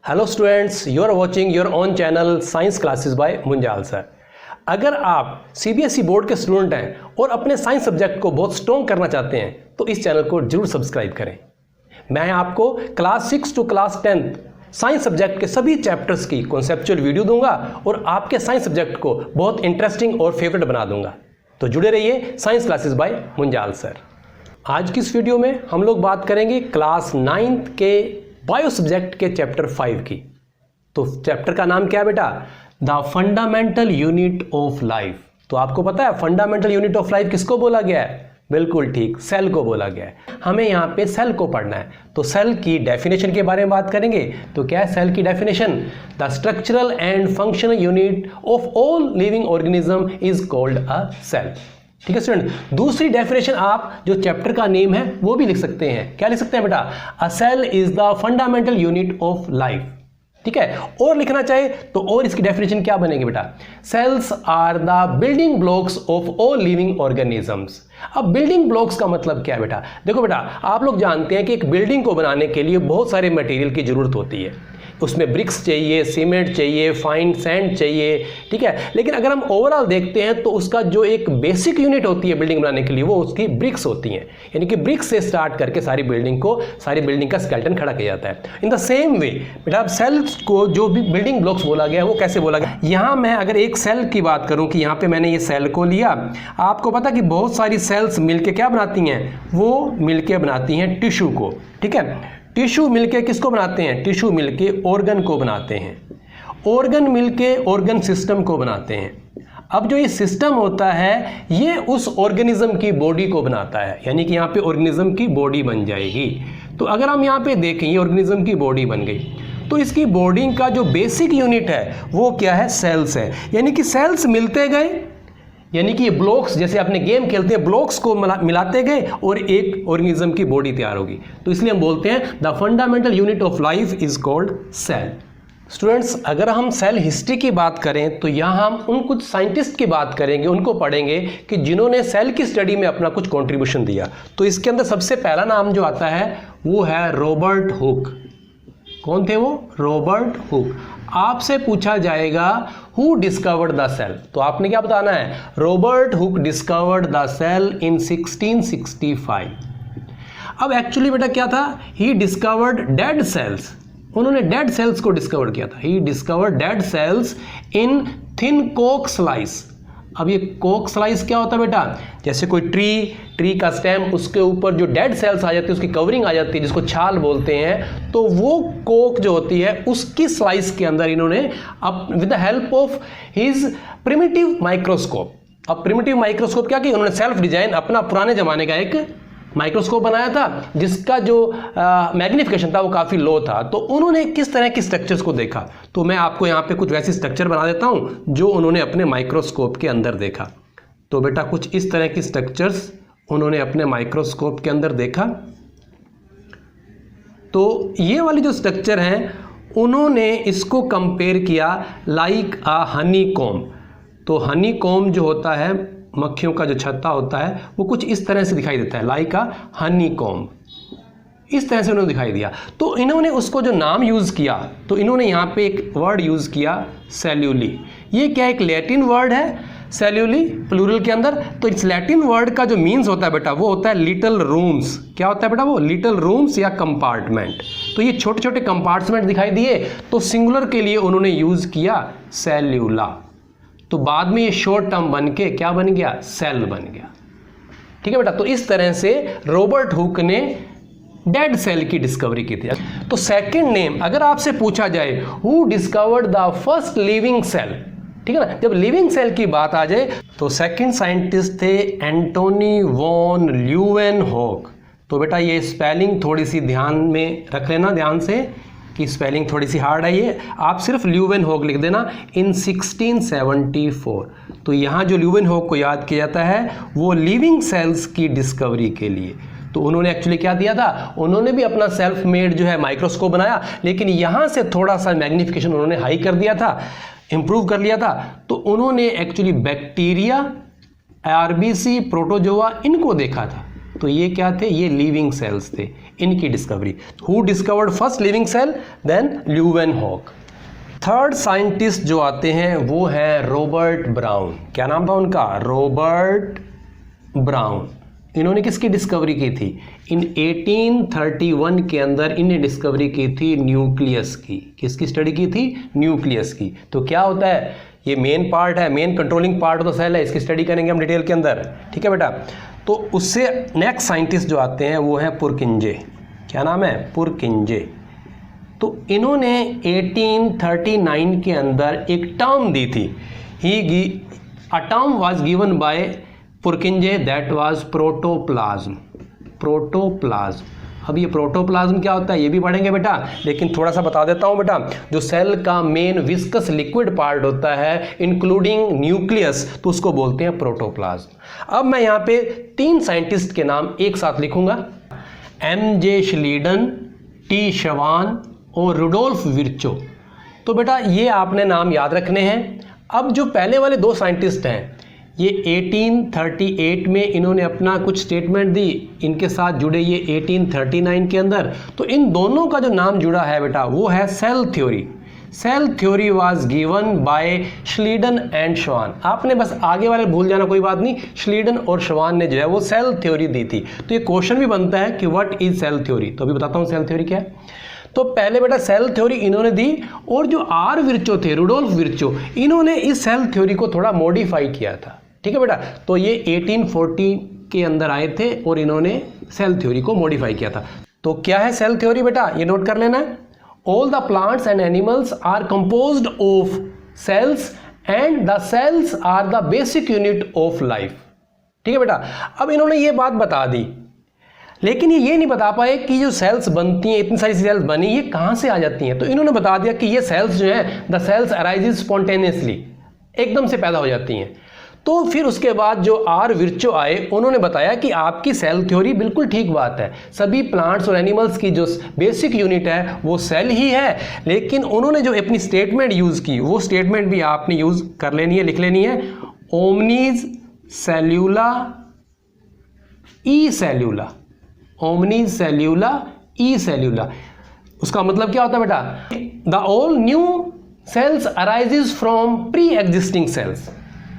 Hello students, you are watching your own channel science classes by Munjal sir. अगर आप CBSE board के student हैं और अपने साइंस सब्जेक्ट को बहुत स्ट्रॉन्ग करना चाहते हैं तो इस चैनल को जरूर सब्सक्राइब करें। मैं आपको class 6 to class 10 science subject के सभी चैप्टर्स की कॉन्सेप्चुअल वीडियो दूंगा और आपके साइंस सब्जेक्ट को बहुत इंटरेस्टिंग और फेवरेट बना दूंगा। तो जुड़े रहिए science classes by Munjal sir. आज की इस वीडियो में हम लोग बात करेंगे क्लास 9th के बायो सब्जेक्ट के चैप्टर 5 की। तो चैप्टर का नाम क्या है बेटा? The fundamental unit of life. तो आपको पता है फंडामेंटल यूनिट ऑफ लाइफ किसको बोला गया है? बिल्कुल ठीक, सेल को बोला गया है। हमें यहाँ पे सेल को पढ़ना है। तो सेल की डेफिनेशन के बारे में बात करेंगे। तो क्या है सेल की definition? The structural and functional unit of all living organism is called a cell. ठीक है स्टूडेंट। दूसरी डेफिनेशन आप जो चैप्टर का नेम है वो भी लिख सकते हैं। क्या लिख सकते हैं बेटा? A cell is the fundamental unit of life. ठीक है। और लिखना चाहे तो और इसकी डेफिनेशन क्या बनेगी बेटा? Cells are the building blocks of all living organisms. अब बिल्डिंग ब्लॉक्स का मतलब क्या है बेटा? देखो बेटा, आप लोग जानते हैं कि एक बिल्डिंग को बनाने के लिए बहुत सारे मटेरियल की जरूरत होती है। उसमें ब्रिक्स चाहिए, सीमेंट चाहिए, फाइन सैंड चाहिए। ठीक है। लेकिन अगर हम ओवरऑल देखते हैं तो उसका जो एक बेसिक यूनिट होती है बिल्डिंग बनाने के लिए वो उसकी ब्रिक्स होती हैं। यानी कि ब्रिक्स से स्टार्ट करके सारी बिल्डिंग का स्केलेटन खड़ा किया जाता है। इन द सेम वे बेटा सेल्स को जो भी बिल्डिंग ब्लॉक्स बोला गया वो कैसे बोला गया? यहाँ मैं अगर एक सेल की बात करूँ कि यहाँ पे मैंने ये सेल को लिया, आपको पता कि बहुत सारी सेल्स मिलके क्या बनाती हैं? वो मिलके बनाती हैं टिश्यू को। ठीक है। टिश्यू मिलके किसको बनाते हैं? टिश्यू मिलके ऑर्गन को बनाते हैं। ऑर्गन मिलके ऑर्गन सिस्टम को बनाते हैं। अब जो ये सिस्टम होता है ये उस ऑर्गेनिज्म की बॉडी को बनाता है। यानी कि यहाँ पे ऑर्गेनिज्म की बॉडी बन जाएगी। तो अगर हम यहाँ पे देखें ये ऑर्गेनिज्म की बॉडी बन गई तो इसकी बॉडी का जो बेसिक यूनिट है वो क्या है? सेल्स है। यानी कि सेल्स मिलते गए, यानी कि ये ब्लॉक्स, जैसे आपने गेम खेलते हैं ब्लॉक्स को मिलाते गए और एक ऑर्गेनिज्म की बॉडी तैयार होगी। तो इसलिए हम बोलते हैं the fundamental unit of life is called cell. Students, अगर हम सेल हिस्ट्री की बात करें तो यहाँ हम उन कुछ साइंटिस्ट की बात करेंगे, उनको पढ़ेंगे कि जिन्होंने सेल की स्टडी में अपना कुछ कंट्रीब्यूशन दिया। तो इसके अंदर सबसे पहला नाम जो आता है वो है रॉबर्ट हुक। कौन थे वो? Robert Hooke. आपसे पूछा जाएगा हु डिस्कवर्ड द सेल, तो आपने क्या बताना है? Robert Hooke discovered the cell in 1665। अब एक्चुअली बेटा क्या था? He discovered dead cells. उन्होंने डेड सेल्स को डिस्कवर किया था। He discovered dead cells in thin कोक स्लाइस। अब ये कोक स्लाइस क्या होता है बेटा? जैसे कोई ट्री का स्टेम, उसके ऊपर जो डेड सेल्स आ जाती है उसकी कवरिंग आ जाती है जिसको छाल बोलते हैं। तो वो कोक जो होती है उसकी स्लाइस के अंदर इन्होंने with the help of his primitive microscope. अब प्रिमिटिव माइक्रोस्कोप क्या किया उन्होंने? सेल्फ डिजाइन अपना पुराने जमाने का एक माइक्रोस्कोप बनाया था जिसका जो मैग्निफिकेशन था वो काफ़ी लो था। तो उन्होंने किस तरह की स्ट्रक्चर्स को देखा, तो मैं आपको यहाँ पे कुछ वैसी स्ट्रक्चर बना देता हूँ जो उन्होंने अपने माइक्रोस्कोप के अंदर देखा। तो बेटा कुछ इस तरह की स्ट्रक्चर्स उन्होंने अपने माइक्रोस्कोप के अंदर देखा। तो ये वाली जो स्ट्रक्चर हैं उन्होंने इसको कंपेयर किया लाइक अ हनी कॉम्ब। तो हनी कॉम्ब जो होता है, मक्खियों का जो छत्ता होता है, वो कुछ इस तरह से दिखाई देता है, लाइक अ हनी कॉम्ब। इस तरह से उन्होंने दिखाई दिया। तो इन्होंने उसको जो नाम यूज़ किया, तो इन्होंने यहाँ पे एक वर्ड यूज़ किया सेल्यूली। ये क्या एक लैटिन वर्ड है सेल्यूली प्लूरल के अंदर। तो इस लैटिन वर्ड का जो मीन्स होता है बेटा वो होता है लिटिल रूम्स। क्या होता है बेटा? वो लिटिल रूम्स या कंपार्टमेंट। तो ये छोटे छोटे कंपार्टमेंट दिखाई दिए तो सिंगुलर के लिए उन्होंने यूज़ किया सेल्यूला। तो बाद में ये शॉर्ट टर्म बन के क्या बन गया? सेल बन गया। ठीक है बेटा। तो इस तरह से रॉबर्ट हुक ने डेड सेल की डिस्कवरी की थी। तो सेकंड नेम अगर आपसे पूछा जाए who discovered the first living cell, ठीक है ना, जब लिविंग सेल की बात आ जाए तो सेकंड साइंटिस्ट थे एंटोनी वॉन ल्यूवेनहॉक। तो बेटा ये स्पेलिंग थोड़ी सी ध्यान में रख लेना, ध्यान से कि स्पेलिंग थोड़ी सी हार्ड है। ये आप सिर्फ ल्यूवेनहॉक लिख देना इन 1674। तो यहाँ जो ल्यूवेनहॉक को याद किया जाता है वो लिविंग सेल्स की डिस्कवरी के लिए। तो उन्होंने एक्चुअली क्या दिया था? उन्होंने भी अपना सेल्फ मेड जो है माइक्रोस्कोप बनाया, लेकिन यहाँ से थोड़ा सा मैग्निफिकेशन उन्होंने हाई कर दिया था, इंप्रूव कर लिया था। तो उन्होंने एक्चुअली बैक्टीरिया, आरबीसी, प्रोटोजोआ इनको देखा था। तो ये क्या थे, ये लिविंग सेल्स थे, इनकी discovery. Who discovered first living cell? Then Leeuwenhoek. Third scientist जो आते हैं वो है रॉबर्ट ब्राउन। क्या नाम था उनका? Robert brown. इन्होंने किसकी डिस्कवरी की थी? इन 1831 के अंदर इन्हें डिस्कवरी की थी न्यूक्लियस की। किसकी स्टडी की थी? न्यूक्लियस की। तो क्या होता है, ये मेन पार्ट है, main controlling part of the cell है, इसकी स्टडी करेंगे हम डिटेल के अंदर, ठीक है बेटा। तो उससे नेक्स्ट साइंटिस्ट जो आते हैं वो है पुरकिंजे। क्या नाम है? पुरकिंजे। तो इन्होंने 1839 के अंदर एक टर्म दी थी। A term was given bye पुरकिंजे, that was protoplasm. Protoplasm. अब ये प्रोटोप्लाज्म क्या होता है ये भी पढ़ेंगे बेटा, लेकिन थोड़ा सा बता देता हूँ बेटा। जो सेल का मेन विस्कस लिक्विड पार्ट होता है इंक्लूडिंग न्यूक्लियस, तो उसको बोलते हैं प्रोटोप्लाज्म। अब मैं यहाँ पे 3 साइंटिस्ट के नाम एक साथ लिखूंगा, MJ श्लीडन, T शवान और रुडोल्फ विर्चो। तो बेटा ये आपने नाम याद रखने हैं। अब जो पहले वाले 2 साइंटिस्ट हैं, ये 1838 में इन्होंने अपना कुछ स्टेटमेंट दी, इनके साथ जुड़े ये 1839 के अंदर। तो इन दोनों का जो नाम जुड़ा है बेटा वो है cell theory. Cell theory was given by Schleiden and Schwann. आपने बस आगे वाले भूल जाना, कोई बात नहीं। श्लीडन और शवान ने जो है वो सेल थ्योरी दी थी। तो ये क्वेश्चन भी बनता है कि व्हाट इज सेल थ्योरी। तो अभी बताता हूँ सेल थ्योरी क्या है। तो पहले बेटा सेल थ्योरी इन्होंने दी, और जो आर विर्चो थे, रुडोल्फ विर्चो, इन्होंने इस सेल थ्योरी को थोड़ा मॉडिफाई किया था, ठीक है बेटा। तो ये 1840 के अंदर आए थे और इन्होंने सेल थ्योरी को मॉडिफाई किया था। तो क्या है सेल थ्योरी बेटा, ये नोट कर लेना है। All the plants and animals are composed of cells and the cells are the basic unit of life, ठीक है बेटा। अब इन्होंने ये बात बता दी, लेकिन ये नहीं बता पाए कि जो सेल्स बनती हैं, इतनी सारी सेल्स बनी, ये कहाँ से आ जाती हैं। तो इन्होंने बता दिया कि ये सेल्स जो हैं, द सेल्स अराइजेज स्पॉन्टेनियसली, एकदम से पैदा हो जाती हैं। तो फिर उसके बाद जो आर विर्चो आए, उन्होंने बताया कि आपकी सेल थ्योरी बिल्कुल ठीक बात है, सभी प्लांट्स और एनिमल्स की जो बेसिक यूनिट है वो सेल ही है। लेकिन उन्होंने जो अपनी स्टेटमेंट यूज़ की, वो स्टेटमेंट भी आपने यूज़ कर लेनी है, लिख लेनी है। ओमनीज सेल्यूला ई सेल्यूला, ओमनीज सेल्यूला ई सेल्यूला। उसका मतलब क्या होता है बेटा? The all new sales arises from pre existing cells.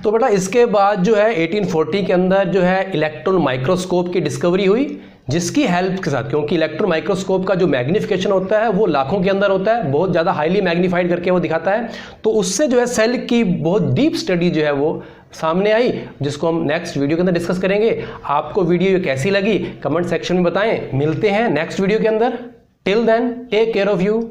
तो बेटा इसके बाद जो है 1840 के अंदर जो है इलेक्ट्रॉन माइक्रोस्कोप की डिस्कवरी हुई, जिसकी हेल्प के साथ, क्योंकि इलेक्ट्रॉन माइक्रोस्कोप का जो मैग्निफिकेशन होता है वो लाखों के अंदर होता है, बहुत ज़्यादा हाईली मैग्नीफाइड करके वो दिखाता है। तो उससे जो है सेल की बहुत डीप स्टडी जो है वो सामने आई, जिसको हम नेक्स्ट वीडियो के अंदर डिस्कस करेंगे। आपको वीडियो कैसी लगी कमेंट सेक्शन में बताएं। मिलते हैं नेक्स्ट वीडियो के अंदर। Till then take care of you.